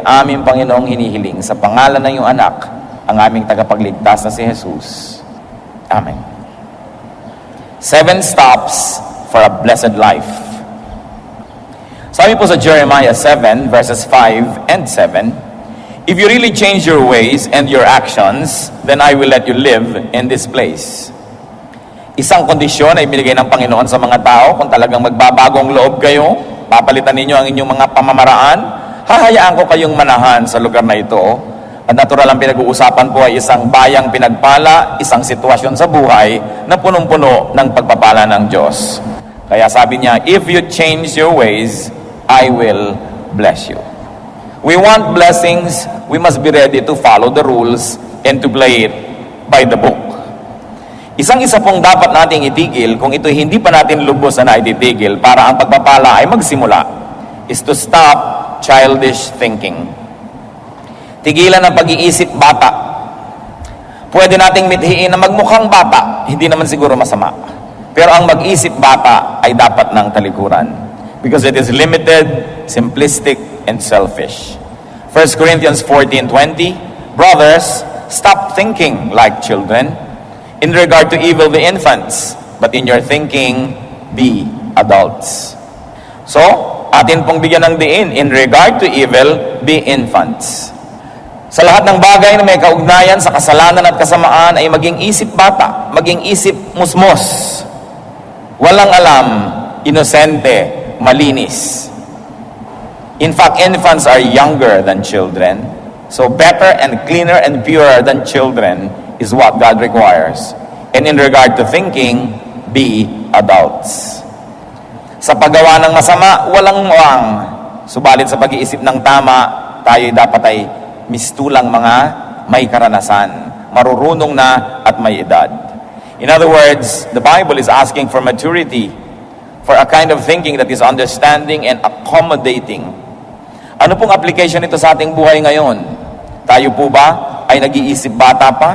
Aming Panginoong hinihiling sa pangalan ng iyong anak, ang aming tagapagligtas na si Jesus. Amen. 7 steps for a blessed life. Sabi po sa Jeremiah 7 verses 5 and 7, "If you really change your ways and your actions, then I will let you live in this place." Isang kondisyon ay binigay ng Panginoon sa mga tao. Kung talagang magbabagong loob kayo, papalitan ninyo ang inyong mga pamamaraan, hahayaan ko kayong manahan sa lugar na ito. At natural ang pinag-uusapan po ay isang bayang pinagpala, isang sitwasyon sa buhay na punong-puno ng pagpapala ng Diyos. Kaya sabi niya, "If you change your ways, I will bless you." We want blessings, we must be ready to follow the rules and to play it by the book. Isang-isa pong dapat nating itigil kung ito hindi pa natin lubos na naititigil para ang pagpapala ay magsimula, is to stop childish thinking. Tigilan ang pag-iisip bata. Pwede nating mithiin na magmukhang bata, hindi naman siguro masama. Pero ang mag-isip bata ay dapat ng talikuran. Because it is limited, simplistic, and selfish. 1 Corinthians 14:20, "Brothers, stop thinking like children. In regard to evil, be infants, but in your thinking, be adults." So, atin pong bigyan ng diin, in regard to evil, be infants. Sa lahat ng bagay na may kaugnayan sa kasalanan at kasamaan ay maging isip bata, maging isip musmos. Walang alam, inosente, malinis. In fact, infants are younger than children. So better and cleaner and purer than children is what God requires. And in regard to thinking, be adults. Sa paggawa ng masama, walang muwang. Subalit sa pag-iisip ng tama, tayo dapat ay mistulang mga may karanasan, marurunong na at may edad. In other words, the Bible is asking for maturity, for a kind of thinking that is understanding and accommodating. Ano pong application nito sa ating buhay ngayon? Tayo po ba ay nag-iisip bata pa?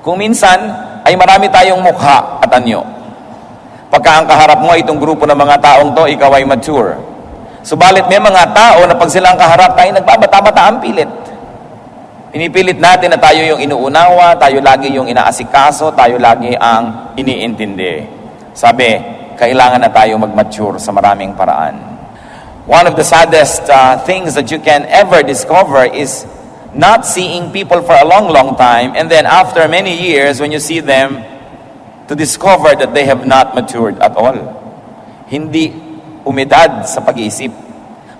Kung minsan, ay marami tayong mukha at anyo. Pagka ang kaharap mo itong grupo ng mga taong to, ikaw ay mature. Subalit may mga tao na pag sila ang kaharap, tayo nagbabata-bata ang pilit. Pinipilit natin na tayo yung inuunawa, tayo lagi yung inaasikaso, tayo lagi ang iniintindi. Sabi, kailangan na tayo mag-mature sa maraming paraan. One of the saddest things that you can ever discover is not seeing people for a long, long time, and then after many years, when you see them, to discover that they have not matured at all. Hindi umidad sa pag-iisip.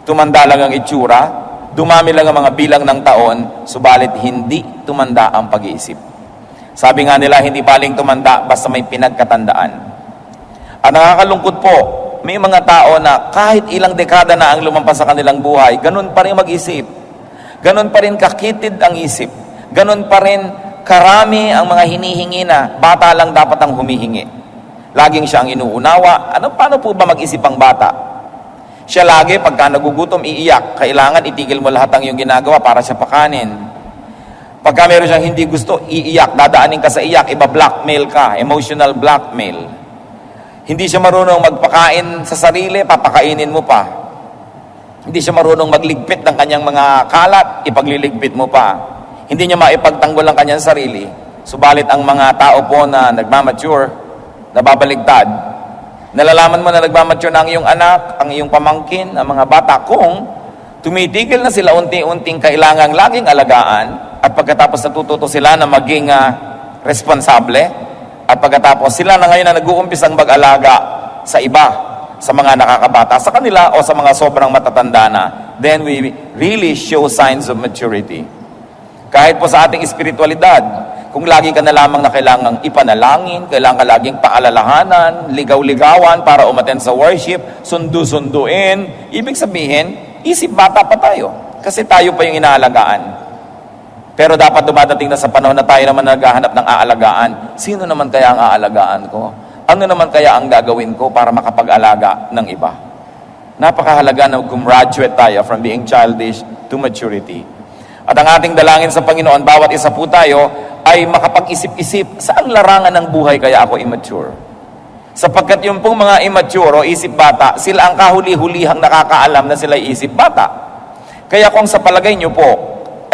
Tumanda lang ang itsura, dumami lang ang mga bilang ng taon, subalit hindi tumanda ang pag-iisip. Sabi nga nila, hindi paling tumanda basta may pinagkatandaan. Ang nakakalungkot po, may mga tao na kahit ilang dekada na ang lumampas sa kanilang buhay, ganun pa rin mag-isip. Ganun pa rin kakitid ang isip. Ganun pa rin karami ang mga hinihingi na bata lang dapat ang humihingi. Laging siya ang inuunawa. Paano po ba mag-isip ang bata? Siya lagi, pagka nagugutom, iiyak. Kailangan itigil mo lahat ang iyong ginagawa para siya pakanin. Pagka meron siyang hindi gusto, iiyak. Dadaanin ka sa iyak, iba-blackmail ka. Emotional blackmail. Hindi siya marunong magpakain sa sarili, papakainin mo pa. Hindi siya marunong magligpit ng kanyang mga kalat, ipagliligpit mo pa. Hindi niya maipagtanggol ang kanyang sarili. Subalit ang mga tao po na nagmamature, nababaligtad, nalalaman mo na nagmamature na ang iyong anak, ang iyong pamangkin, ang mga bata, kung tumitigil na sila unti-unting kailangang laging alagaan, at pagkatapos natututo sila na maging responsable, at pagkatapos sila na ngayon na nag-uumpisang mag-alaga sa iba, sa mga nakakabata sa kanila o sa mga sobrang matatanda na, then we really show signs of maturity. Kahit po sa ating espiritualidad, kung lagi ka na lamang na kailangang ipanalangin, kailangan ka laging paalalahanan, ligaw-ligawan para umattend sa worship, sundu-sunduin, ibig sabihin, isip bata pa tayo. Kasi tayo pa yung inaalagaan. Pero dapat dumadating na sa panahon na tayo naman naghahanap ng aalagaan. Sino naman kaya ang aalagaan ko? Ano naman kaya ang gagawin ko para makapag-alaga ng iba? Napakahalaga na gumraduate tayo from being childish to maturity. At ang ating dalangin sa Panginoon, bawat isa po tayo ay makapag-isip-isip, saan larangan ng buhay kaya ako immature? Sapagkat yung pong mga immature o isip bata, sila ang kahuli-hulihang nakakaalam na sila isip bata. Kaya kung sa palagay nyo po,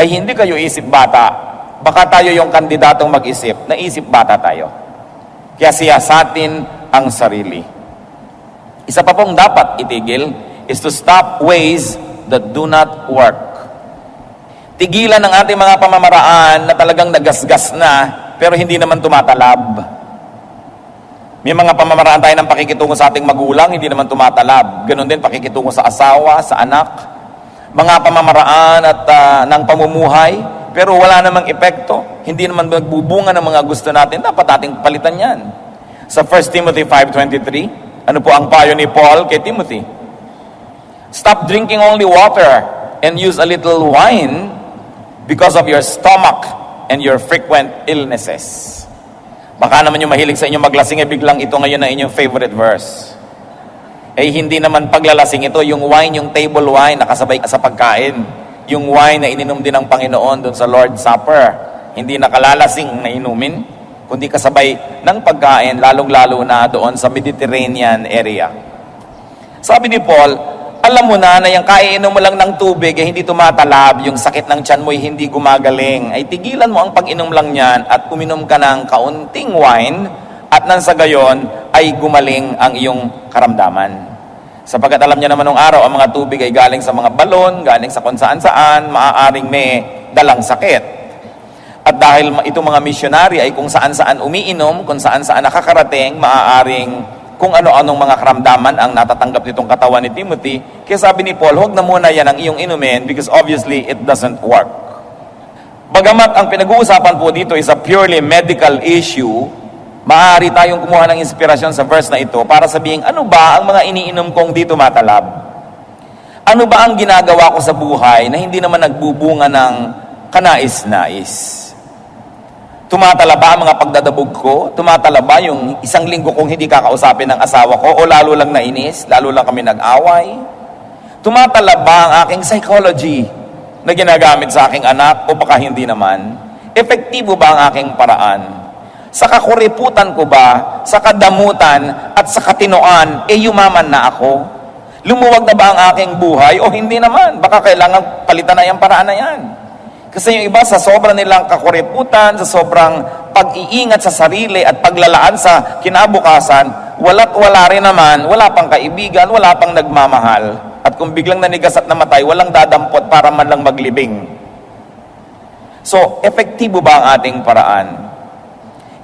ay hindi kayo isip bata, baka tayo yung kandidatong mag-isip na isip bata tayo. Kaya siyasatin ang sarili. Isa pa pong dapat itigil is to stop ways that do not work. Tigilan ng ating mga pamamaraan na talagang nagasgas na pero hindi naman tumatalab. May mga pamamaraan tayo ng pakikitungo sa ating magulang, hindi naman tumatalab. Ganon din pakikitungo sa asawa, sa anak. Mga pamamaraan at ng pamumuhay, pero wala namang epekto. Hindi naman nagbubunga ng mga gusto natin. Dapat nating palitan yan. Sa 1 Timothy 5:23, ano po ang payo ni Paul kay Timothy? Stop drinking only water and use a little wine because of your stomach and your frequent illnesses. Baka naman yung mahilig sa inyong maglasing, biglang ito ngayon na inyong favorite verse. Eh hindi naman paglalasing ito, yung wine, yung table wine, nakasabay sa pagkain. Yung wine na ininom din ng Panginoon doon sa Lord's Supper. Hindi nakalalasing na inumin, kundi kasabay ng pagkain, lalong-lalo na doon sa Mediterranean area. Sabi ni Paul, alam mo na yung kaiinom mo lang ng tubig, hindi tumatalab, yung sakit ng tiyan mo hindi gumagaling. Ay tigilan mo ang pag-inom lang yan at uminom ka ng kaunting wine at nang sa gayon ay gumaling ang iyong karamdaman. Sapagkat alam niya naman nung araw, ang mga tubig ay galing sa mga balon, galing sa kung saan-saan, maaaring may dalang sakit. At dahil itong mga misyonary ay kung saan-saan umiinom, kung saan-saan nakakarating, maaaring kung ano-anong mga karamdaman ang natatanggap nitong katawan ni Timothy. Kaya sabi ni Paul, huwag na muna yan ang iyong inumin because obviously it doesn't work. Bagamat ang pinag-uusapan po dito is a purely medical issue, maaari tayong kumuha ng inspirasyon sa verse na ito para sabihin, ano ba ang mga iniinom kong dito matalab? Ano ba ang ginagawa ko sa buhay na hindi naman nagbubunga ng kanais-nais? Tumatala ba ang mga pagdadabog ko? Tumatala ba yung isang linggo kong hindi kakausapin ng asawa ko o lalo lang nainis, lalo lang kami nag-away? Tumatala ba ang aking psychology na ginagamit sa aking anak o baka hindi naman? Epektibo ba ang aking paraan? Sa kakuriputan ko ba, sa kadamutan at sa katinoan, yumaman na ako? Lumuwag na ba ang aking buhay o hindi naman? Baka kailangan palitan na yung paraan na yan. Kasi yung iba sa sobrang nilang kakuriputan, sa sobrang pag-iingat sa sarili at paglalaan sa kinabukasan, wala't wala rin naman, wala pang kaibigan, wala pang nagmamahal. At kung biglang nanigas at namatay, walang dadampot para man lang maglibing. So, epektibo ba ang ating paraan?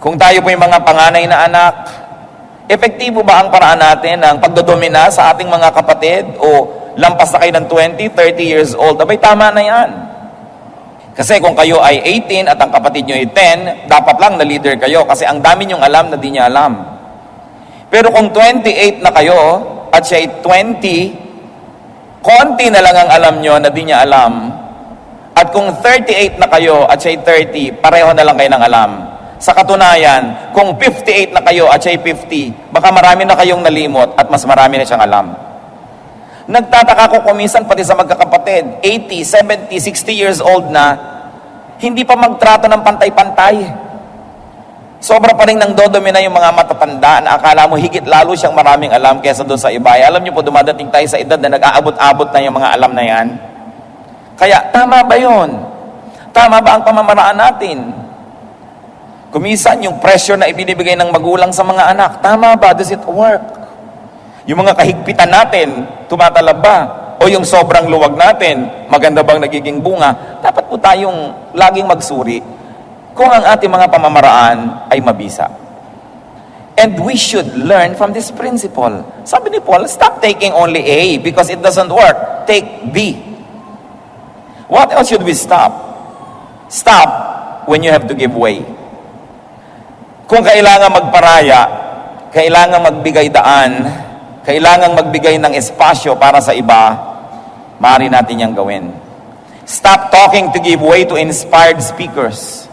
Kung tayo po yung mga panganay na anak, epektibo ba ang paraan natin ng pagdodomina sa ating mga kapatid o lampas na kayo ng 20, 30 years old? Abay, tama na yan. Kasi kung kayo ay 18 at ang kapatid nyo ay 10, dapat lang na leader kayo kasi ang dami nyong alam na di niya alam. Pero kung 28 na kayo at siya ay 20, konti na lang ang alam nyo na di niya alam. At kung 38 na kayo at siya ay 30, pareho na lang kayo ng alam. Sa katunayan, kung 58 na kayo at siya'y 50, baka marami na kayong nalimot at mas marami na siyang alam. Nagtataka ko kuminsan pati sa magkakapatid, 80, 70, 60 years old na, hindi pa magtrato ng pantay-pantay. Sobra pa rin nang dodomina yung mga matatanda na akala mo higit lalo siyang maraming alam kaysa doon sa iba. Alam niyo po, dumadating tayo sa edad na nag-aabot-abot na yung mga alam na yan. Kaya, tama ba yun? Tama ba ang pamamaraan natin? Kumisan yung pressure na ibinibigay ng magulang sa mga anak, tama ba? Does it work? Yung mga kahigpitan natin, tumatalab ba? O yung sobrang luwag natin, maganda bang nagiging bunga? Dapat po tayong laging magsuri kung ang ating mga pamamaraan ay mabisa. And we should learn from this principle. Sabi ni Paul, stop taking only A because it doesn't work. Take B. What else should we stop? Stop when you have to give way. Kung kailangan magparaya, kailangan magbigay daan, kailangan magbigay ng espasyo para sa iba, maaari natin yang gawin. Stop talking to give way to inspired speakers.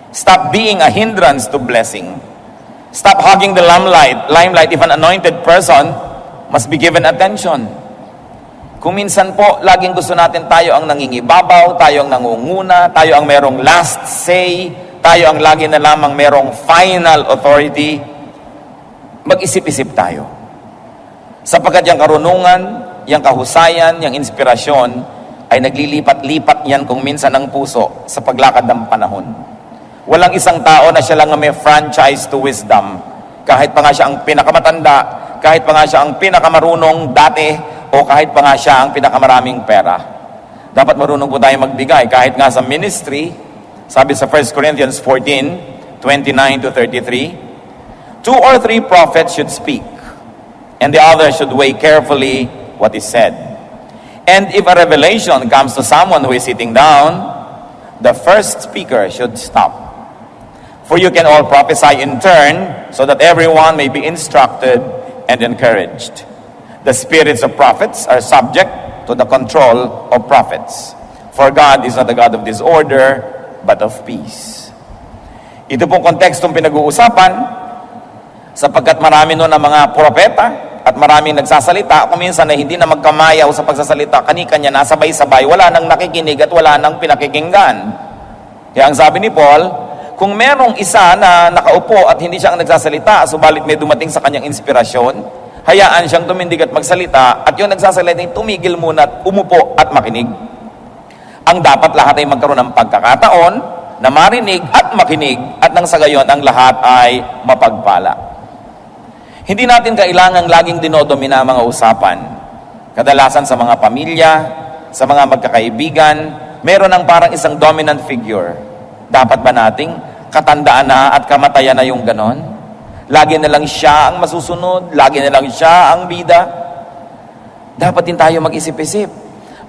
Stop being a hindrance to blessing. Stop hogging the limelight if an anointed person must be given attention. Kung minsan po, laging gusto natin tayo ang nangingibabaw, tayo ang nangunguna, tayo ang merong last say, tayo ang lagi na lamang merong final authority, mag-isip-isip tayo. Sapagkat yung karunungan, yung kahusayan, yung inspirasyon, ay naglilipat-lipat yan kung minsan ang puso sa paglakad ng panahon. Walang isang tao na siya lang ang may franchise to wisdom. Kahit pa nga siya ang pinakamatanda, kahit pa nga siya ang pinakamarunong dati, o kahit pa nga siya ang pinakamaraming pera. Dapat marunong po tayo magbigay. Kahit nga sa ministry, sabi sa 1 Corinthians 14:29 to 33, 2 or 3 prophets should speak, and the other should weigh carefully what is said. And if a revelation comes to someone who is sitting down, the first speaker should stop. For you can all prophesy in turn, so that everyone may be instructed and encouraged. The spirits of prophets are subject to the control of prophets. For God is not a God of disorder, but of peace. Ito pong kontekstong pinag-uusapan, sapagkat marami nun ang mga propeta at maraming nagsasalita, kuminsan na hindi na magkamayaw sa pagsasalita, kani-kanya na sabay-sabay, wala nang nakikinig at wala nang pinakikinggan. Kaya ang sabi ni Paul, kung merong isa na nakaupo at hindi siya ang nagsasalita, subalit may dumating sa kanyang inspirasyon, hayaan siyang tumindig at magsalita, at yung nagsasalita ay tumigil muna at umupo at makinig. Ang dapat lahat ay magkaroon ng pagkakataon na marinig at makinig, at nang sa gayon ang lahat ay mapagpala. Hindi natin kailangang laging dinodomina mga usapan. Kadalasan sa mga pamilya, sa mga magkakaibigan, meron ng parang isang dominant figure. Dapat ba nating katandaan na at kamatayan na yung ganon? Lagi na lang siya ang masusunod, lagi na lang siya ang bida. Dapat din tayo mag-isip-isip.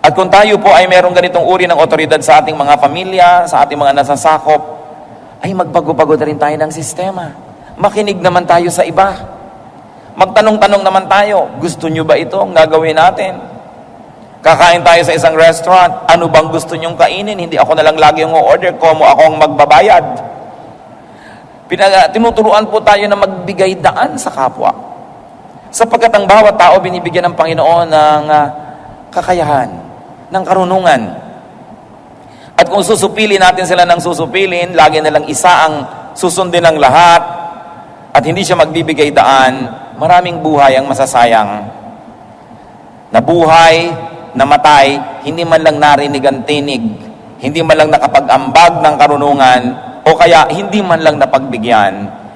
At kung tayo po ay merong ganitong uri ng otoridad sa ating mga pamilya, sa ating mga nasasakop, ay magbago-bago na rin tayo ng sistema. Makinig naman tayo sa iba. Magtanong-tanong naman tayo, gusto nyo ba ito ang gagawin natin? Kakain tayo sa isang restaurant, ano bang gusto nyong kainin? Hindi ako na lang lagi yung order ko, mo ako ang magbabayad. Tinuturuan po tayo na magbigay daan sa kapwa. Sapagkat ang bawat tao binibigyan ng Panginoon ng kakayahan, ng karunungan. At kung susupilin natin sila ng susupilin, lagi na lang isa ang susundin ng lahat, at hindi siya magbibigay daan, maraming buhay ang masasayang. Nabuhay, namatay, hindi man lang narinig ang tinig, hindi man lang nakapag-ambag ng karunungan, o kaya hindi man lang napagbigyan.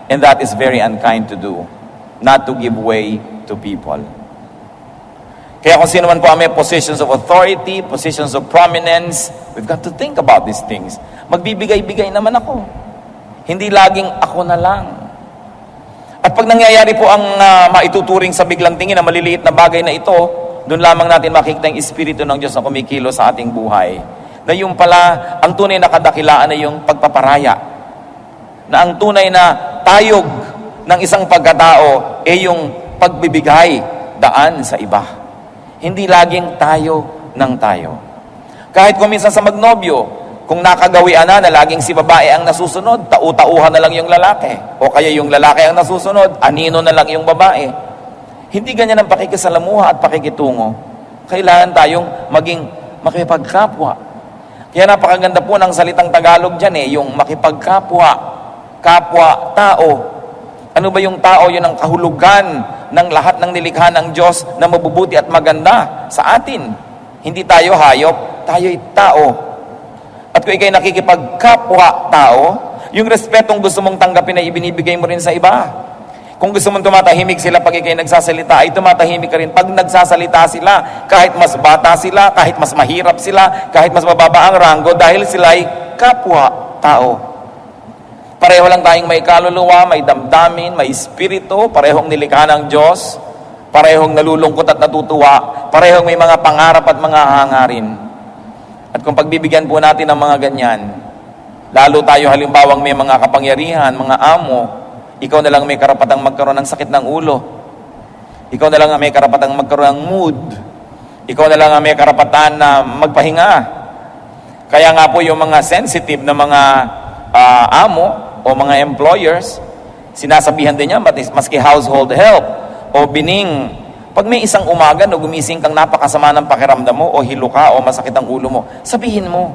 And that is very unkind to do, not to give way to people. Kaya kung sino man po ang may positions of authority, positions of prominence, we've got to think about these things. Magbibigay-bigay naman ako. Hindi laging ako na lang. At pag nangyayari po ang maituturing sa biglang tingin na maliliit na bagay na ito, doon lamang natin makikita yung Espiritu ng Diyos na kumikilo sa ating buhay. Na yung pala, ang tunay na kadakilaan ay yung pagpaparaya. Na ang tunay na tayog ng isang pagkatao ay yung pagbibigay daan sa iba. Hindi laging tayo ng tayo. Kahit kung minsan sa magnobyo, kung nakagawian na laging si babae ang nasusunod, tau-tauhan na lang yung lalaki. O kaya yung lalaki ang nasusunod, anino na lang yung babae. Hindi ganyan ang pakikisalamuha at pakikitungo. Kailangan tayong maging makipagkapwa. Kaya napakaganda po ng salitang Tagalog dyan yung makipagkapwa, kapwa-tao. Ano ba yung tao? Yun ang kahulugan ng lahat ng nilikha ng Diyos na mabubuti at maganda sa atin. Hindi tayo hayop, tayo'y tao. At kung ikaw'y nakikipagkapwa-tao, yung respetong gusto mong tanggapin ay ibinibigay mo rin sa iba. Kung gusto mong tumatahimik sila pag ikaw'y nagsasalita, ay tumatahimik ka rin pag nagsasalita sila. Kahit mas bata sila, kahit mas mahirap sila, kahit mas mababa ang ranggo, dahil sila ay kapwa-tao. Pareho lang tayong may kaluluwa, may damdamin, may espiritu, parehong nilikha ng Diyos, parehong nalulungkot at natutuwa, parehong may mga pangarap at mga hangarin. At kung pagbibigyan po natin ng mga ganyan, lalo tayo halimbawang may mga kapangyarihan, mga amo, ikaw na lang may karapatang magkaroon ng sakit ng ulo. Ikaw na lang may karapatang magkaroon ng mood. Ikaw na lang may karapatan na magpahinga. Kaya nga po yung mga sensitive na mga amo o mga employers, sinasabihan din niya, maski household help o bining, pag may isang umaga no gumising kang napakasama ng pakiramdam mo o hilo ka o masakit ang ulo mo, sabihin mo.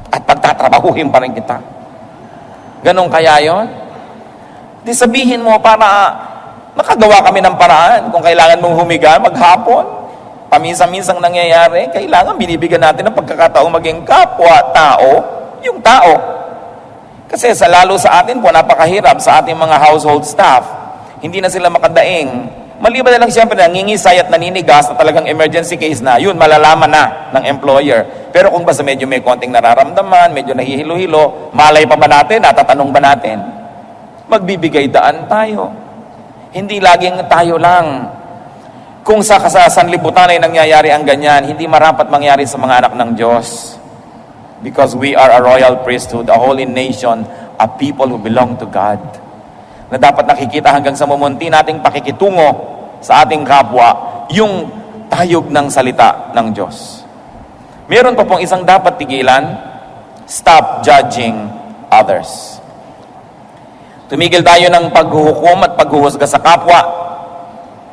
At pagtatrabahuhin pa rin kita. Ganon kaya yon? Di sabihin mo para makagawa kami ng paraan. Kung kailangan mong humiga, maghapon. paminsan-minsang nangyayari, kailangan binibigyan natin ng pagkakataong maging kapwa-tao, yung tao. Kasi lalo sa atin po, napakahirap sa ating mga household staff. Hindi na sila makadaing. Maliban na lang siyempre nangingisay at naninigas na talagang emergency case na, yun, malalaman na ng employer. Pero kung basta medyo may konting nararamdaman, medyo nahihilo-hilo, malay pa ba natin, natatanong ba natin? Magbibigay daan tayo. Hindi laging tayo lang. Kung sa sanlibutan ay nangyayari ang ganyan, hindi marapat mangyari sa mga anak ng Diyos. Because we are a royal priesthood, a holy nation, a people who belong to God. Na dapat nakikita hanggang sa mumunti nating pakikitungo sa ating kapwa, yung tayog ng salita ng Diyos. Meron pa pong isang dapat tigilan, stop judging others. Tumigil tayo ng paghuhukom at paghuhusga sa kapwa,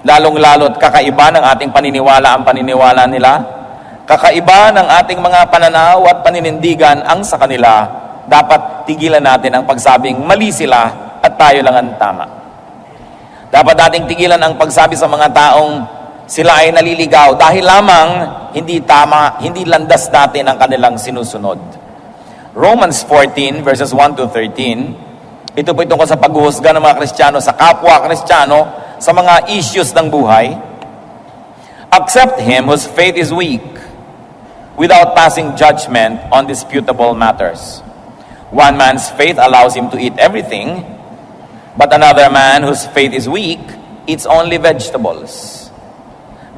lalong-lalo at kakaiba ng ating paniniwala ang paniniwala nila, kakaiba ng ating mga pananaw at paninindigan ang sa kanila, dapat tigilan natin ang pagsabing mali sila at tayo lang ang tama. Dapat nating tigilan ang pagsabi sa mga taong sila ay naliligaw dahil lamang hindi tama, hindi landas natin ang kanilang sinusunod. Romans 14 verses 1 to 13, ito po tungkol sa paghuhusga ng mga Kristiyano sa kapwa Kristiyano sa mga issues ng buhay. Accept him whose faith is weak without passing judgment on disputable matters. One man's faith allows him to eat everything, but another man whose faith is weak eats only vegetables.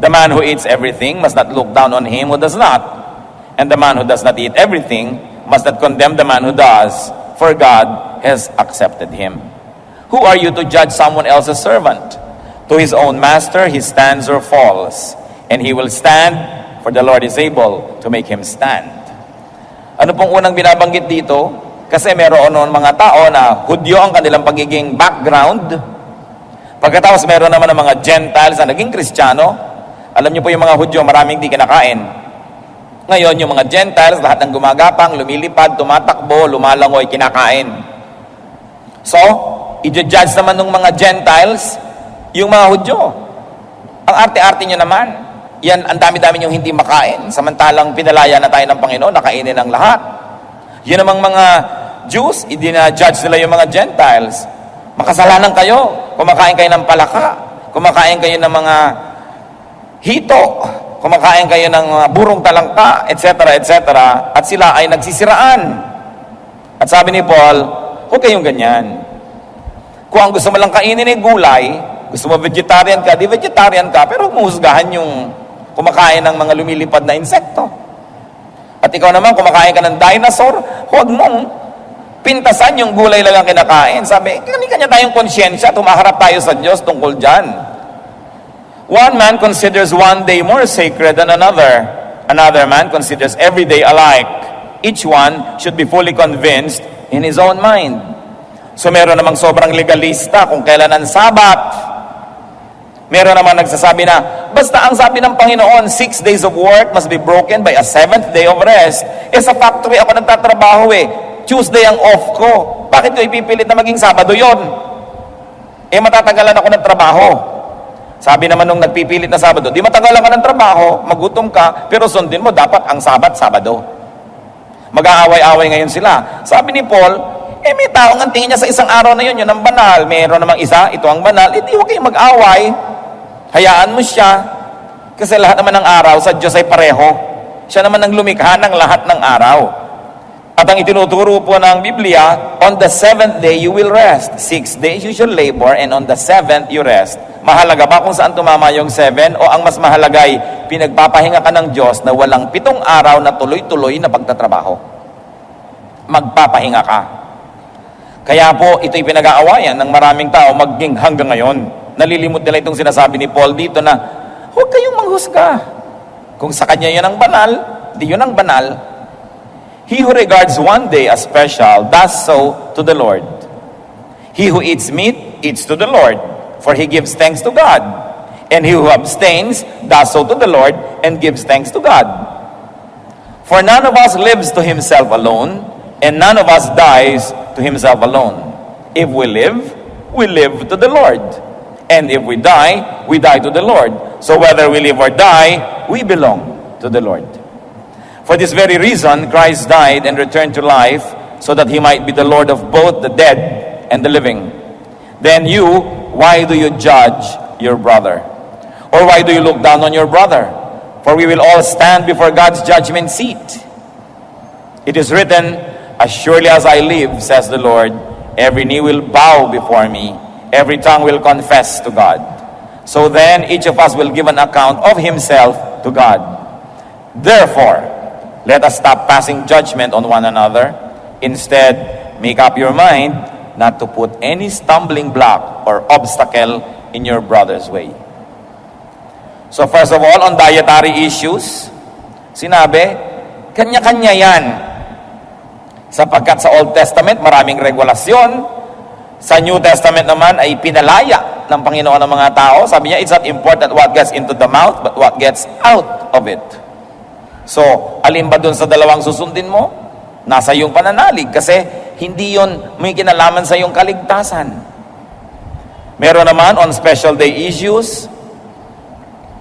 The man who eats everything must not look down on him who does not, and the man who does not eat everything must not condemn the man who does, for God has accepted him. Who are you to judge someone else's servant? To his own master he stands or falls, and he will stand, for the Lord is able to make him stand. Ano pong unang binabanggit dito? Kasi meron mga tao na Hudyo ang kanilang pagiging background. Pagkatapos meron naman ng mga Gentiles na naging Kristiyano. Alam niyo po yung mga Hudyo, maraming di kinakain. Ngayon, yung mga Gentiles, lahat ng gumagapang, lumilipad, tumatakbo, lumalangoy, kinakain. So, i-judge naman ng mga Gentiles yung mga Hudyo. Ang arte-arte nyo naman. Yan, ang dami-dami yung hindi makain. Samantalang pinalaya na tayo ng Panginoon, nakainin ang lahat. Yun namang mga Jews, i-judge nila yung mga Gentiles. Makasalanan kayo. Kumakain kayo ng palaka. Kumakain kayo ng mga hito. Kumakain kayo ng mga burong talangka, etc., etc. At sila ay nagsisiraan. At sabi ni Paul, huwag kayong ganyan. Kung ang gusto mo lang kainin ay gulay, gusto mo vegetarian ka, di vegetarian ka, pero humuhusgahan yung kumakain ng mga lumilipad na insekto. At ikaw naman, kumakain ka ng dinosaur, huwag mong pintasan yung gulay lang ang kinakain. Sabi, kanya-kanya tayong konsyensya, tumaharap tayo sa Diyos tungkol dyan. One man considers one day more sacred than another. Another man considers every day alike. Each one should be fully convinced in his own mind. So meron namang sobrang legalista kung kailan ang Sabat. Meron naman nagsasabi na, basta ang sabi ng Panginoon, 6 days of work must be broken by a 7th day of rest. Sa factory ako nagtatrabaho Tuesday ang off ko. Bakit ko ipipilit na maging Sabado yon? Matatagalan ako ng trabaho. Sabi naman nung nagpipilit na Sabado, di matagalan ka ng trabaho, magutom ka, pero sundin mo dapat ang Sabat, Sabado. Mag-aaway-aaway ngayon sila. Sabi ni Paul, may taong ang tingin niya sa isang araw na yun ang banal. Meron namang isa, ito ang banal. Di huwag kayong mag-away. Hayaan mo siya. Kasi lahat naman ng araw sa Diyos ay pareho. Siya naman ang lumikha ng lahat ng araw. At ang itinuturo po ng Biblia, on the 7th day you will rest. 6 days you shall labor, and on the 7th you rest. Mahalaga ba kung saan tumama yung 7? O ang mas mahalagay, pinagpapahinga ka ng Diyos na walang 7 araw na tuloy-tuloy na pagtatrabaho. Magpapahinga ka. Kaya po, ito'y pinag-aawayan ng maraming tao maging hanggang ngayon. Nalilimot nila itong sinasabi ni Paul dito na, huwag kayong manghusga. Kung sa kanya yun ang banal, di yun ang banal. He who regards one day as special does so to the Lord. He who eats meat eats to the Lord, for he gives thanks to God. And he who abstains does so to the Lord and gives thanks to God. For none of us lives to himself alone, and none of us dies to himself alone. If we live to the Lord. And if we die to the Lord. So whether we live or die, we belong to the Lord. For this very reason, Christ died and returned to life so that he might be the Lord of both the dead and the living. Then you, why do you judge your brother? Or why do you look down on your brother? For we will all stand before God's judgment seat. It is written, as surely as I live, says the Lord, every knee will bow before me, every tongue will confess to God. So then each of us will give an account of himself to God. Therefore, let us stop passing judgment on one another. Instead, make up your mind not to put any stumbling block or obstacle in your brother's way. So first of all, on dietary issues, sinabi, kanya-kanya yan. Sapagkat sa Old Testament, maraming regulasyon. Sa New Testament naman ay pinalaya ng Panginoon ng mga tao. Sabi niya, it's not important what gets into the mouth, but what gets out of it. So, alin ba dun sa dalawang susundin mo? Nasa iyong pananalig. Kasi hindi yon may kinalaman sa iyong kaligtasan. Meron naman on special day issues.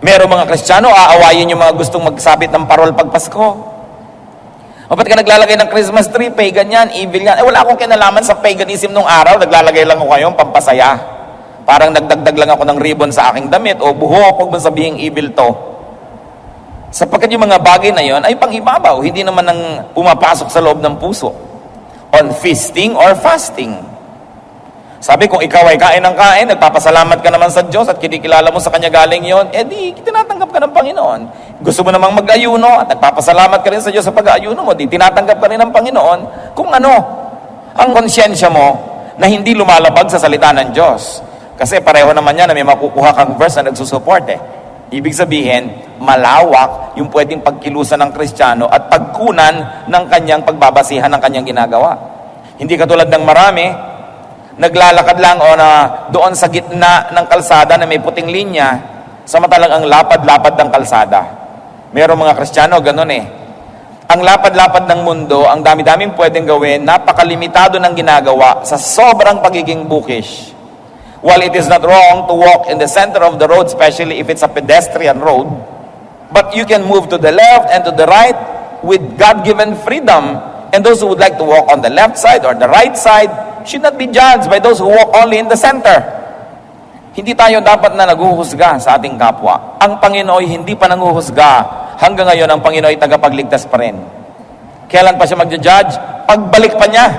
Meron mga Kristiyano, aawayin yung mga gustong magsabit ng parol pag Pasko. O ba't ka naglalagay ng Christmas tree, pagan yan, evil yan? Wala akong kinalaman sa paganism nung araw, naglalagay lang ako ngayon, pampasaya. Parang nagdagdag lang ako ng ribbon sa aking damit, o buhok, huwag mo sabihing evil to. Sapagkat yung mga bagay na yon ay pang-ibabaw, hindi naman nang pumapasok sa loob ng puso. On feasting or fasting. Sabi, kung ikaw ay kain ng kain, nagpapasalamat ka naman sa Diyos at kinikilala mo sa Kanya galing yon, di tinatanggap ka ng Panginoon. Gusto mo namang mag-ayuno at nagpapasalamat ka rin sa Diyos sa pag-ayuno mo, di tinatanggap ka rin ng Panginoon kung ano ang konsyensya mo na hindi lumalabag sa salita ng Diyos. Kasi pareho naman yan na may makukuha kang verse na nagsusupport Ibig sabihin, malawak yung pwedeng pagkilusan ng Kristiyano at pagkunan ng kanyang pagbabasihan ng kanyang ginagawa. Hindi katulad ng marami, naglalakad lang o na doon sa gitna ng kalsada na may puting linya, samantalang ang lapad-lapad ng kalsada. Merong mga Kristiyano, ganun Ang lapad-lapad ng mundo, ang dami-daming pwedeng gawin, napakalimitado ng ginagawa sa sobrang pagiging bookish. While it is not wrong to walk in the center of the road, especially if it's a pedestrian road, but you can move to the left and to the right with God-given freedom. And those who would like to walk on the left side or the right side should not be judged by those who walk only in the center. Hindi tayo dapat na naghuhusga sa ating kapwa. Ang Panginoon hindi pa nanghuhusga. Hanggang ngayon, ang Panginoon ay tagapagligtas pa rin. Kailan pa siya magja-judge? Pagbalik pa niya.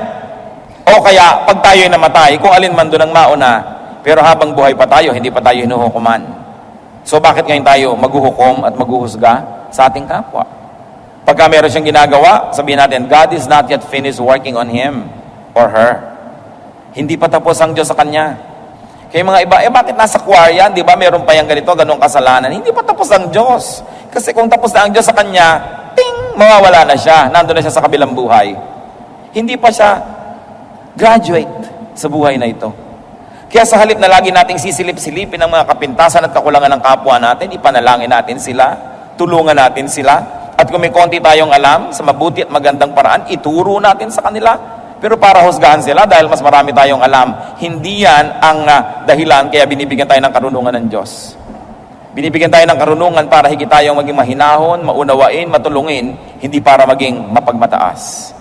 O kaya, pag tayo'y namatay, kung alin man doon ang mauna, pero habang buhay pa tayo, hindi pa tayo hinuhukuman. So bakit ngayon tayo maghuhukom at maghuhusga sa ating kapwa? Pagka meron siyang ginagawa, sabihin natin, God is not yet finished working on him or her. Hindi pa tapos ang Diyos sa kanya. Kaya mga iba, bakit nasa choir yan? Di ba meron pa yung ganito, ganong kasalanan? Hindi pa tapos ang Diyos. Kasi kung tapos na ang Diyos sa kanya, ting, mawawala na siya. Nandun na siya sa kabilang buhay. Hindi pa siya graduate sa buhay na ito. Kaya sa halip na lagi nating sisilip-silipin ang mga kapintasan at kakulangan ng kapwa natin, ipanalangin natin sila, tulungan natin sila, at kung may konti tayong alam sa mabuti at magandang paraan, ituro natin sa kanila. Pero para husgahan sila dahil mas marami tayong alam, hindi yan ang dahilan kaya binibigyan tayo ng karunungan ng Diyos. Binibigyan tayo ng karunungan para higit tayong maging mahinahon, maunawain, matulungin, hindi para maging mapagmataas.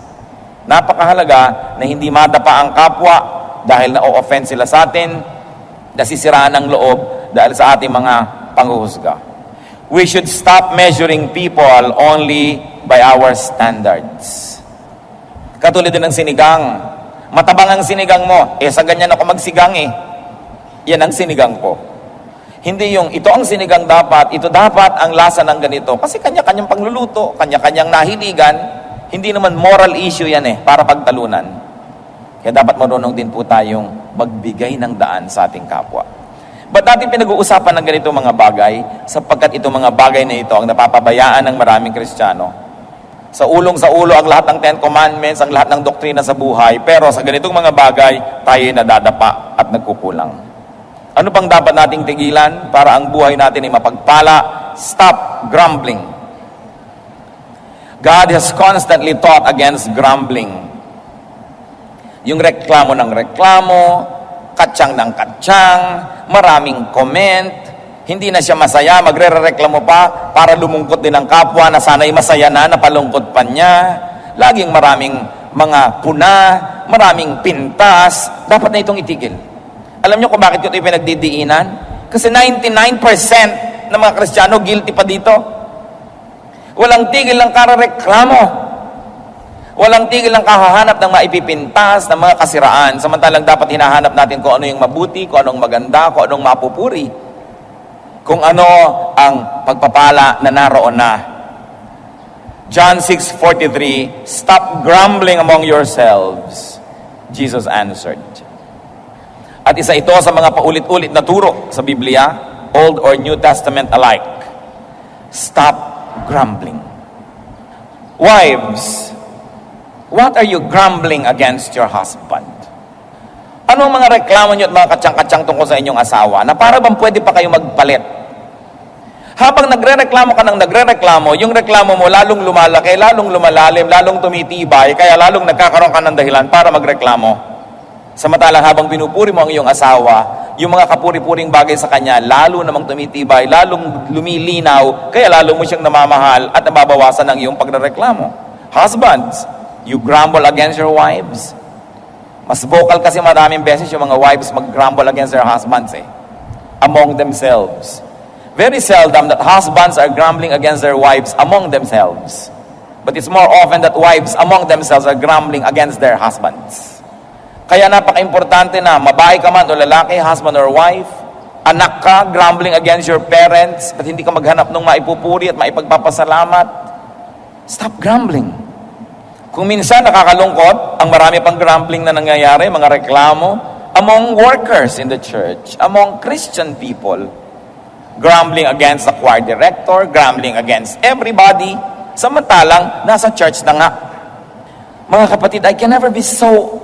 Napakahalaga na hindi madapa ang kapwa dahil na-offend sila sa atin, nasisiraan ng loob dahil sa ating mga panghuhusga. We should stop measuring people only by our standards. Katulad din ng sinigang. Matabang ang sinigang mo. Sa ganyan ako magsigang Yan ang sinigang ko. Hindi yung, ito ang sinigang dapat, ito dapat ang lasa ng ganito. Kasi kanya-kanyang pagluluto, kanya-kanyang nahiligan. Hindi naman moral issue yan para pagtalunan. Kaya dapat marunong din po tayong magbigay ng daan sa ating kapwa. Ba't natin pinag-uusapan ng ganito mga bagay? Sapagkat itong mga bagay na ito ang napapabayaan ng maraming Kristiyano. Sa ulo ang lahat ng Ten Commandments, ang lahat ng doktrina sa buhay, pero sa ganitong mga bagay, tayo nadadapa at nagkukulang. Ano pang dapat nating tigilan para ang buhay natin ay mapagpala? Stop grumbling. God has constantly taught against grumbling. Yung reklamo ng reklamo, katsang ng katsang, maraming comment, hindi na siya masaya, magre-reklamo pa para lumungkot din ang kapwa na sana'y masaya na, napalungkot pa niya. Laging maraming mga puna, maraming pintas, dapat na itong itigil. Alam niyo kung bakit ko ito pinagdidiinan? Kasi 99% ng mga Kristiyano guilty pa dito. Walang tigil ng karareklamo. Walang tigil ng kahahanap ng maipipintas, ng mga kasiraan. Samantalang dapat hinahanap natin kung ano yung mabuti, kung anong maganda, kung anong mapupuri. Kung ano ang pagpapala na naroon na. John 6:43, "Stop grumbling among yourselves," Jesus answered. At isa ito sa mga paulit-ulit na turo sa Biblia, Old or New Testament alike. Stop grumbling. Wives, what are you grumbling against your husband? Ano ang mga reklamo nyo at mga katsang-katsang tungkol sa inyong asawa na para bang pwede pa kayo magpalit? Habang nagre-reklamo ka ng nagre-reklamo, yung reklamo mo lalong lumalaki, lalong lumalalim, lalong tumitibay, kaya lalong nagkakaroon ka ng dahilan para magreklamo. Samantalang habang pinupuri mo ang iyong asawa, yung mga kapuri-puring bagay sa kanya, lalo namang tumitibay, lalong lumilinaw, kaya lalo mo siyang namamahal at nababawasan ang iyong pagrereklamo. Husbands, you grumble against your wives. Mas vocal kasi maraming beses yung mga wives mag-grumble against their husbands among themselves. Very seldom that husbands are grumbling against their wives among themselves. But it's more often that wives among themselves are grumbling against their husbands. Kaya napaka-importante na mabahay ka man o lalaki, husband or wife, anak ka, grumbling against your parents, at hindi ka maghanap ng maipupuri at maipagpapasalamat. Stop grumbling. Kung minsan nakakalungkot, ang marami pang grumbling na nangyayari, mga reklamo, among workers in the church, among Christian people, grumbling against the choir director, grumbling against everybody, samantalang nasa church na nga. Mga kapatid, I can never be so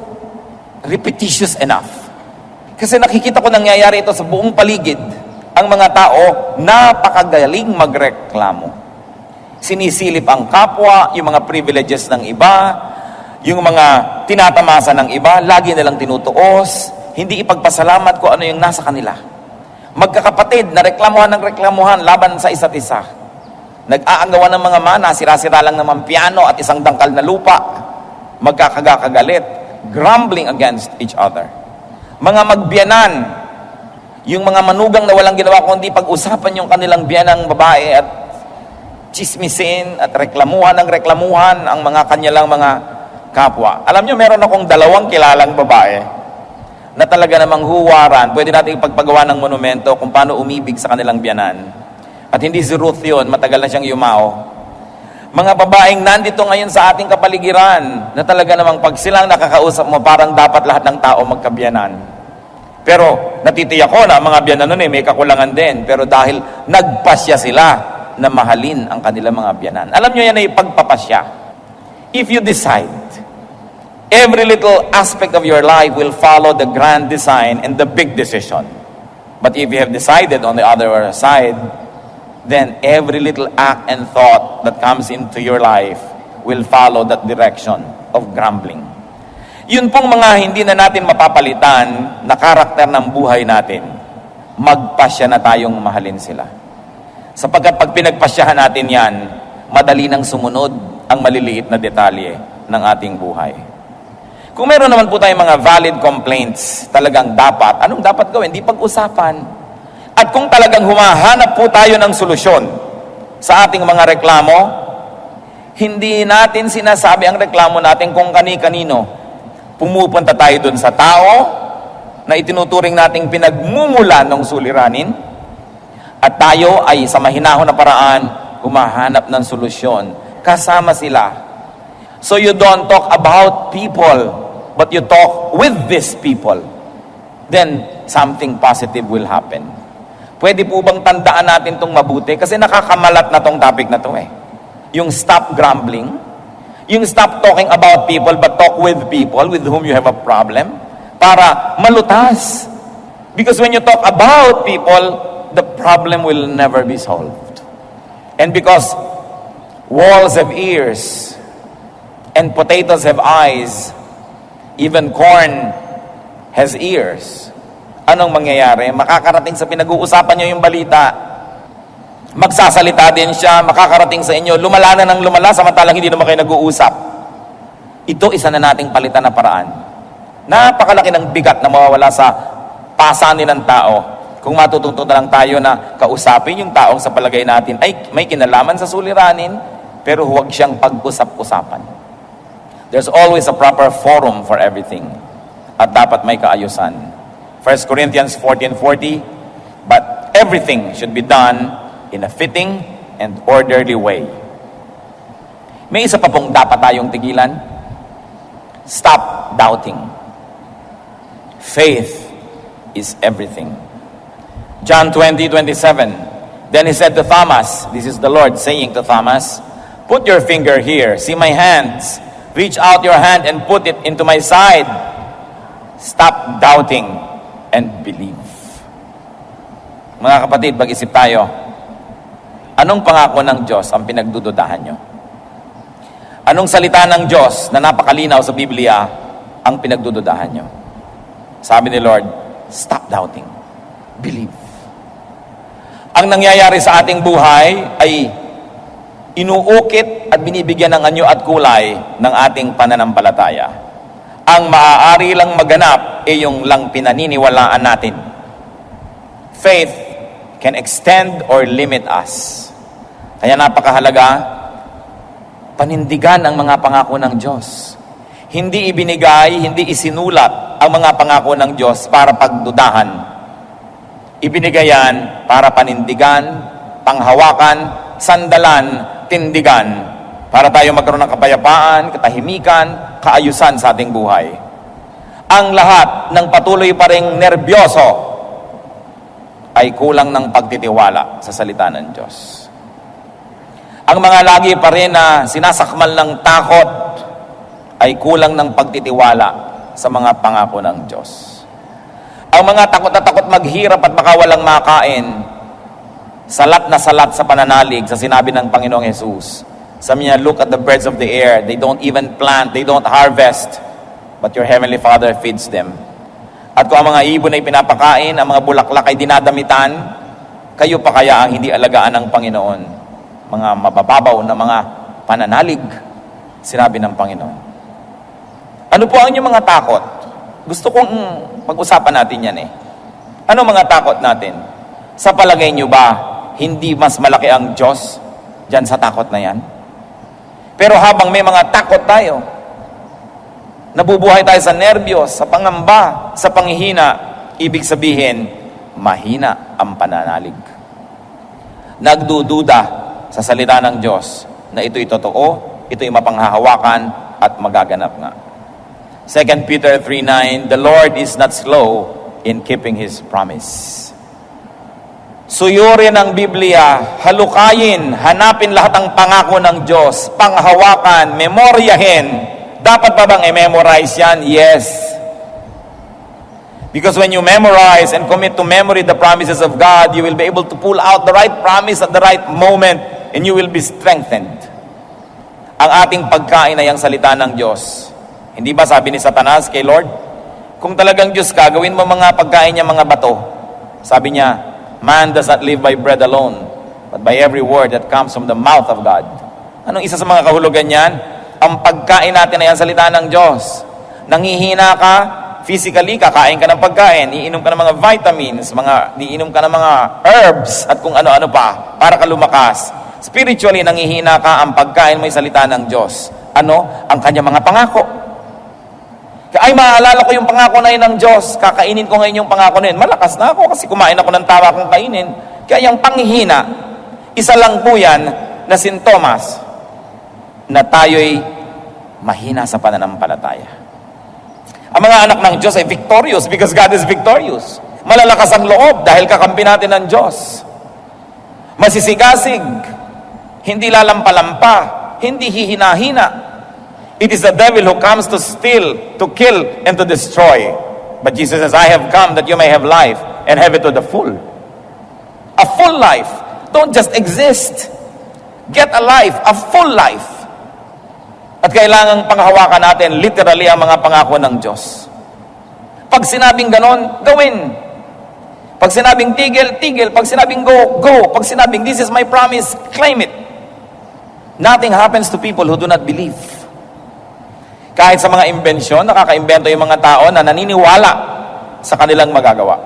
repetitious enough. Kasi nakikita ko nangyayari ito sa buong paligid. Ang mga tao, napakagaling magreklamo. Sinisilip ang kapwa, yung mga privileges ng iba, yung mga tinatamasa ng iba, lagi nilang tinutuos, hindi ipagpasalamat kung ano yung nasa kanila. Magkakapatid na reklamuhan ng reklamuhan laban sa isa't isa. Nag-aagawan ng mga mana, sira-sira lang naman piano at isang dangkal na lupa. Magkakagagalit, grumbling against each other. Mga magbiyanan, yung mga manugang na walang ginawa kundi pag-usapan yung kanilang biyanang babae at chismisin at reklamuhan ng reklamuhan ang mga kanyalang mga kapwa. Alam nyo, meron akong 2 kilalang babae na talaga namang huwaran. Pwede natin ipagpagawa ng monumento kung paano umibig sa kanilang biyanan. At hindi si Ruth yun, matagal na siyang yumao. Mga babaeng nandito ngayon sa ating kapaligiran na talaga namang pag silang nakakausap mo, parang dapat lahat ng tao magkabiyanan. Pero natitiyak ko na mga biyanan nun may kakulangan din. Pero dahil nagpasya sila na mahalin ang kanilang mga biyanan. Alam nyo yan ay pagpapasya. If you decide, every little aspect of your life will follow the grand design and the big decision. But if you have decided on the other side, then every little act and thought that comes into your life will follow that direction of grumbling. Yun pong mga hindi na natin mapapalitan na karakter ng buhay natin. Magpasya na tayong mahalin sila. Sapagkat pag pinagpasyahan natin yan, madali nang sumunod ang maliliit na detalye ng ating buhay. Kung meron naman po tayong mga valid complaints, talagang dapat, anong dapat gawin? Di pag-usapan. At kung talagang humahanap po tayo ng solusyon sa ating mga reklamo, hindi natin sinasabi ang reklamo natin kung kani-kanino. Pumupunta tayo dun sa tao na itinuturing nating pinagmumulan ng suliranin at tayo ay sa mahinahon na paraan humahanap ng solusyon. Kasama sila. So you don't talk about people, but you talk with these people. Then something positive will happen. Pwede po bang tandaan natin itong mabuti? Kasi nakakamalat na tong topic na to Yung stop grumbling, yung stop talking about people but talk with people with whom you have a problem para malutas. Because when you talk about people, the problem will never be solved. And because walls have ears and potatoes have eyes, even corn has ears. anong mangyayari? Makakarating sa pinag-uusapan nyo yung balita. Magsasalita din siya, makakarating sa inyo. Lumala na ng lumala, samantalang hindi naman kayo nag-uusap. Ito, isa na nating palitan na paraan. Napakalaki ng bigat na mawawala sa pasanin ng tao. Kung matututo na lang tayo na kausapin yung taong sa palagay natin ay may kinalaman sa suliranin, pero huwag siyang pag-usap-usapan. There's always a proper forum for everything. At dapat may kaayusan. 1 Corinthians 14:40, but everything should be done in a fitting and orderly way. May isa pa pong dapat tayong tigilan. Stop doubting. Faith is everything. John 20:27. Then he said to Thomas, this is the Lord saying to Thomas, put your finger here, see my hands. Reach out your hand and put it into my side. Stop doubting and believe. Mga kapatid, mag-isip tayo. Anong pangako ng Diyos ang pinagdududahan nyo? Anong salita ng Diyos na napakalinaw sa Biblia ang pinagdududahan nyo? Sabi ni Lord, stop doubting. Believe. Ang nangyayari sa ating buhay ay inuukit at binibigyan ng anyo at kulay ng ating pananampalataya. Ang maaari lang maganap ay yung lang pinaniniwalaan natin. Faith can extend or limit us. Kaya napakahalaga, panindigan ang mga pangako ng Diyos. Hindi ibinigay, hindi isinulat ang mga pangako ng Diyos para pagdudahan. Ibinigay yan para panindigan, panghawakan, sandalan, tindigan, para tayo magkaroon ng kapayapaan, katahimikan, kaayusan sa ating buhay. Ang lahat ng patuloy pa ring nerbyoso ay kulang ng pagtitiwala sa salita ng Diyos. Ang mga lagi pa rin na sinasakmal ng takot ay kulang ng pagtitiwala sa mga pangako ng Diyos. Ang mga takot na takot maghirap at baka walang makain, salat na salat sa pananalig sa sinabi ng Panginoong Jesus. Sabi niya, look at the birds of the air. They don't even plant, they don't harvest, but your heavenly Father feeds them. At kung ang mga ibon ay pinapakain, ang mga bulaklak ay dinadamitan, kayo pa kaya ang hindi alagaan ng Panginoon? Mga mabababaw na mga pananalig, sinabi ng Panginoon. Ano po ang inyong mga takot? Gusto kong pag-usapan natin yan eh. Ano mga takot natin? Sa palagay nyo ba, hindi mas malaki ang Diyos dyan sa takot na yan? Pero habang may mga takot tayo, nabubuhay tayo sa nerbiyos, sa pangamba, sa panghihina, ibig sabihin, mahina ang pananalig. Nagdududa sa salita ng Diyos na ito'y totoo, ito'y mapanghahawakan at magaganap nga. 2 Peter 3:9, the Lord is not slow in keeping His promise. Suyurin ang Biblia, halukayin, hanapin lahat ng pangako ng Diyos, panghawakan, memoryahin. Dapat pa bang i-memorize yan? Yes. Because when you memorize and commit to memory the promises of God, you will be able to pull out the right promise at the right moment and you will be strengthened. Ang ating pagkain ay ang salita ng Diyos. Hindi ba sabi ni Satanas kay Lord, kung talagang Diyos ka, gawin mo mga pagkain niya mga bato. Sabi niya, man does not live by bread alone, but by every word that comes from the mouth of God. Anong isa sa mga kahulugan niyan? Ang pagkain natin ay ang salita ng Diyos. Nangihina ka, physically, kakain ka ng pagkain, iinom ka ng mga vitamins, iinom ka ng mga herbs, at kung ano-ano pa, para ka lumakas. Spiritually, nangihina ka, ang pagkain mo ay salita ng Diyos. Ano? Ang kanyang mga pangako. Ay, maalala ko yung pangako na yun ng Diyos. Kakainin ko ngayon yung pangako na yun. Malakas na ako kasi kumain ako ng tama kong kainin. Kaya yung panghihina, isa lang po yan na sintomas na tayo'y mahina sa pananampalataya. Ang mga anak ng Diyos ay victorious because God is victorious. Malalakas ang loob dahil kakampi natin ng Diyos. Masisigasig, hindi lalampalampa, hindi hihina-hina. It is the devil who comes to steal, to kill, and to destroy. But Jesus says, I have come that you may have life and have it to the full. A full life. Don't just exist. Get a life, a full life. At kailangang panghawakan natin literally ang mga pangako ng Diyos. Pag sinabing ganon, gawin. Pag sinabing tigil, tigil. Pag sinabing go, go. Pag sinabing this is my promise, claim it. Nothing happens to people who do not believe. Kahit sa mga imbensyon, nakaka-imbento yung mga tao na naniniwala sa kanilang magagawa.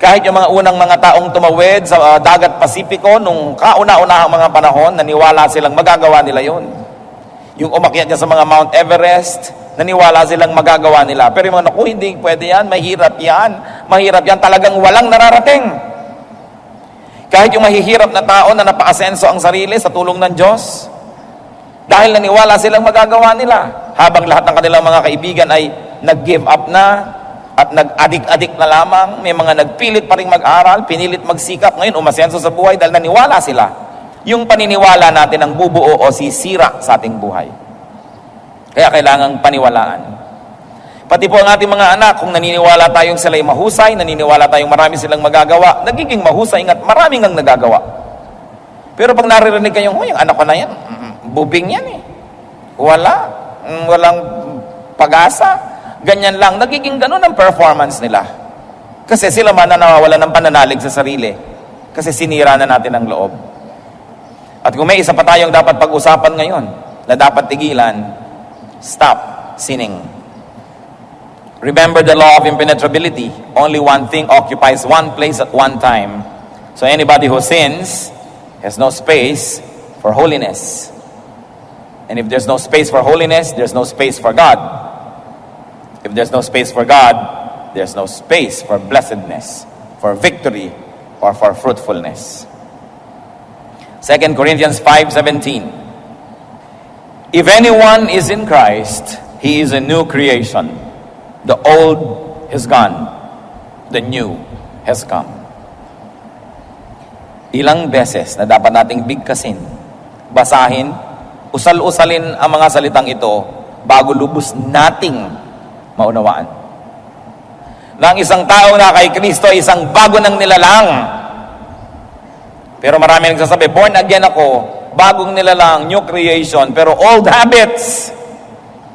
Kahit yung mga unang mga taong tumawid sa dagat Pasipiko, nung kauna-unahang mga panahon, naniwala silang magagawa nila yon. Yung umakyat niya sa mga Mount Everest, naniwala silang magagawa nila. Pero yung mga, naku, hindi pwede yan, mahirap yan, talagang walang nararating. Kahit yung mahihirap na tao na napaasenso ang sarili sa tulong ng Diyos, dahil naniwala silang magagawa nila, habang lahat ng kanilang mga kaibigan ay nag-give up na at nag-adik-adik na lamang, may mga nagpilit pa rin mag-aral, pinilit magsikap, ngayon umasenso sa buhay dahil naniwala sila. Yung paniniwala natin ang bubuo o sisira sa ating buhay. Kaya kailangang paniwalaan. Pati po ang ating mga anak, kung naniniwala tayong sila'y mahusay, naniniwala tayong marami silang magagawa, nagiging mahusay at maraming ang nagagawa. Pero pag naririnig kayong, yung anak ko na yan, bubing yan eh. Walang pag-asa. Ganyan lang. Nagiging ganun ang performance nila. Kasi sila man na nawawala ng pananalig sa sarili. Kasi sinira na natin ang loob. At kung may isa pa tayong dapat pag-usapan ngayon, na dapat tigilan, stop sinning. Remember the law of impenetrability. Only one thing occupies one place at one time. So anybody who sins has no space for holiness. And if there's no space for holiness, there's no space for God. If there's no space for God, there's no space for blessedness, for victory, or for fruitfulness. 2 Corinthians 5:17. If anyone is in Christ, he is a new creation. The old is gone. The new has come. Ilang beses na dapat nating bigkasin, basahin, usal-usalin ang mga salitang ito bago lubos nating maunawaan. Na ang isang tao na kay Kristo ay isang bago ng nilalang. Pero marami nagsasabi, born again ako, bagong nilalang, new creation, pero old habits,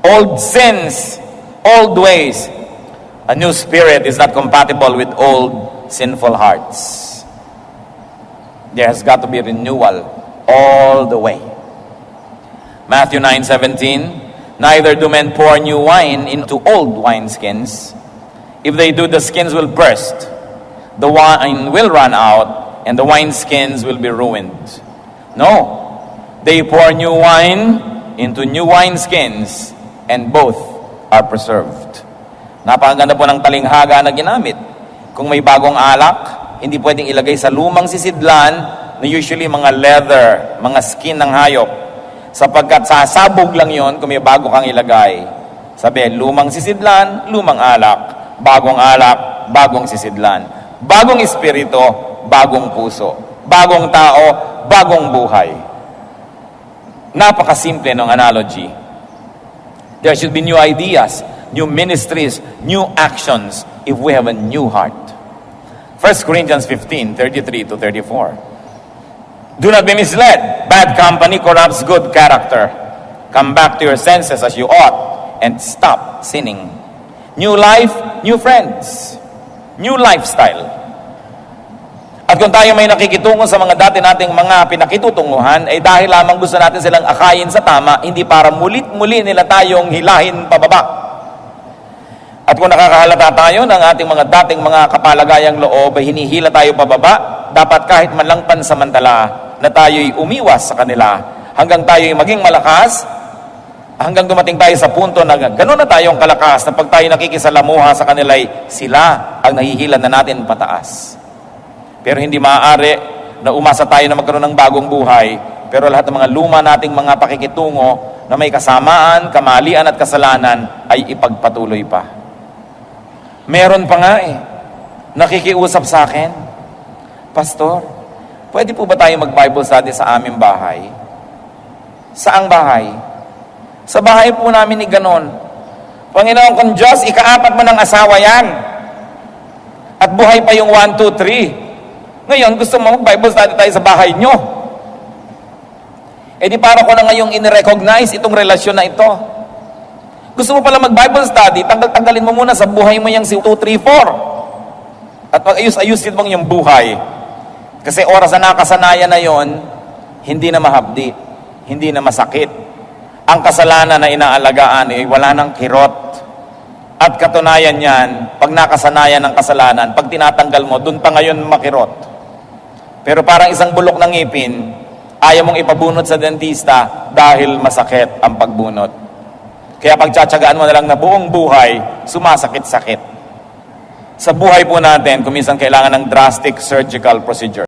old sins, old ways. A new spirit is not compatible with old sinful hearts. There has got to be renewal all the way. Matthew 9:17, neither do men pour new wine into old wineskins. If they do, the skins will burst, the wine will run out, and the wineskins will be ruined. No, they pour new wine into new wineskins, and both are preserved. Napakaganda po ng talinghaga na ginamit. Kung may bagong alak, hindi pwedeng ilagay sa lumang sisidlan na usually mga leather, mga skin ng hayop. Sapagkat sasabog lang yon kung may bago kang ilagay. Sabi, lumang sisidlan, lumang alak. Alak, bagong sisidlan. Bagong espiritu, bagong puso. Bagong tao, bagong buhay. Napakasimple ng analogy. There should be new ideas, new ministries, new actions if we have a new heart. 1 Corinthians 15:33-34. Do not be misled. Bad company corrupts good character. Come back to your senses as you ought and stop sinning. New life, new friends. New lifestyle. At kung tayo may nakikitungo sa mga dati nating mga pinakitutunguhan, ay dahil lamang gusto natin silang akayin sa tama, hindi para mulit-muli nila tayong hilahin pababa. At kung nakakahalata tayo ng ating mga dating mga kapalagayang loob ay hinihila tayo pababa, dapat kahit man lang pansamantala na tayo'y umiwas sa kanila hanggang tayo'y maging malakas, hanggang dumating tayo sa punto na gano'n na tayong kalakas na pag tayo nakikisalamuha sa kanila'y sila ang nahihila na natin pataas. Pero hindi maaari na umasa tayo na magkaroon ng bagong buhay, pero lahat ng mga luma nating mga pakikitungo na may kasamaan, kamalian at kasalanan ay ipagpatuloy pa. Meron pa nga nakikiusap sa akin, Pastor, pwede po ba tayo mag-Bible study sa aming bahay? Saang bahay? Sa bahay po namin ni ganon. Panginoon kong Diyos, ika-4 mo ng asawa yan. At buhay pa yung 1, 2, 3. Ngayon, gusto mo mag-Bible study tayo sa bahay nyo. Eh di para ko na ngayong in-recognize itong relasyon na ito. Gusto mo pala mag-Bible study, tanggalin mo muna sa buhay mo yung 2, 3, 4. At pag-ayus-ayusin mong yung buhay. Kasi oras na nakasanayan na yon, hindi na mahapdi, hindi na masakit. Ang kasalanan na inaalagaan ay wala ng kirot. At katunayan yan, pag nakasanayan ng kasalanan, pag tinatanggal mo, dun pa ngayon makirot. Pero parang isang bulok ng ngipin, ayaw mong ipabunot sa dentista dahil masakit ang pagbunot. Kaya pagtsatsagaan mo na lang na buong buhay, sumasakit-sakit. Sa buhay po natin, kuminsan kailangan ng drastic surgical procedure.